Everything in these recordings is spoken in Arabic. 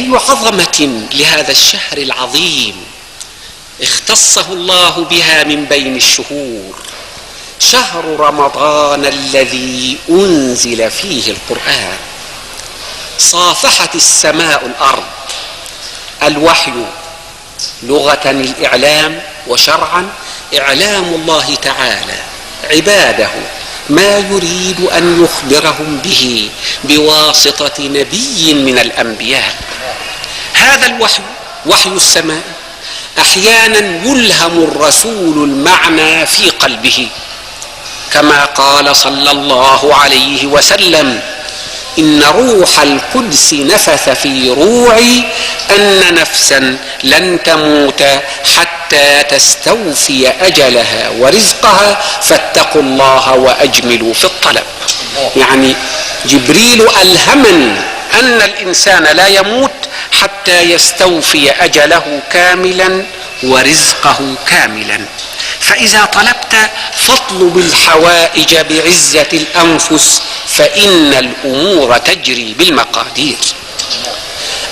أي عظمة لهذا الشهر العظيم اختصه الله بها من بين الشهور، شهر رمضان الذي أنزل فيه القرآن. صافحت السماء الأرض. الوحي لغة الإعلام، وشرعا إعلام الله تعالى عباده ما يريد أن يخبرهم به بواسطة نبي من الأنبياء. هذا الوحي، وحي السماء، أحيانا يلهم الرسول المعنى في قلبه، كما قال صلى الله عليه وسلم: إن روح القدس نفث في روعي أن نفسا لن تموت حتى تستوفي أجلها ورزقها فاتقوا الله وأجملوا في الطلب. يعني جبريل ألهمني أن الإنسان لا يموت حتى يستوفي أجله كاملا ورزقه كاملا. فإذا طلبت فاطلب الحوائج بعزة الأنفس، فإن الأمور تجري بالمقادير.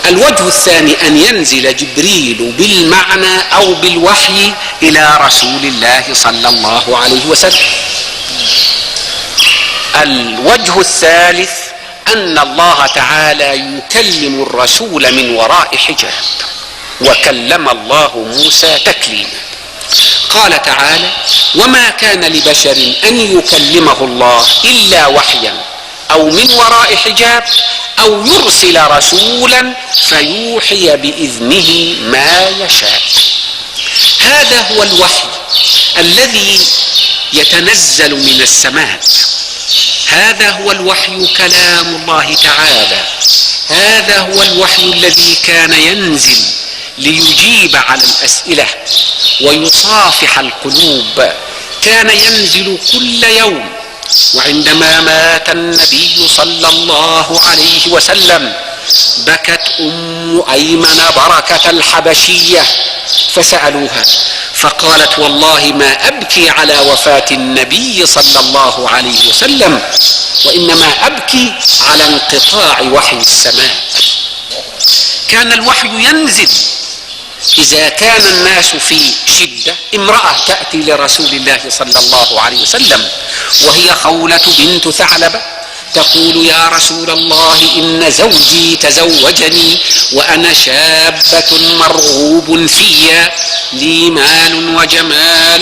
الوجه الثاني أن ينزل جبريل بالمعنى أو بالوحي إلى رسول الله صلى الله عليه وسلم. الوجه الثالث أن الله تعالى يكلم الرسول من وراء حجاب، وكلم الله موسى تكليما. قال تعالى: وما كان لبشر أن يكلمه الله إلا وحيا أو من وراء حجاب أو يرسل رسولا فيوحي بإذنه ما يشاء. هذا هو الوحي الذي يتنزل من السماء، هذا هو الوحي كلام الله تعالى، هذا هو الوحي الذي كان ينزل ليجيب على الأسئلة ويصافح القلوب. كان ينزل كل يوم. وعندما مات النبي صلى الله عليه وسلم بكت أم أيمن بركة الحبشية فسألوها فقالت: والله ما أبكي على وفاة النبي صلى الله عليه وسلم، وإنما أبكي على انقطاع وحي السماء. كان الوحي ينزل إذا كان الناس في شدة. امرأة تأتي لرسول الله صلى الله عليه وسلم وهي خولة بنت ثعلبة تقول: يا رسول الله، إن زوجي تزوجني وأنا شابة مرغوب في، لي مال وجمال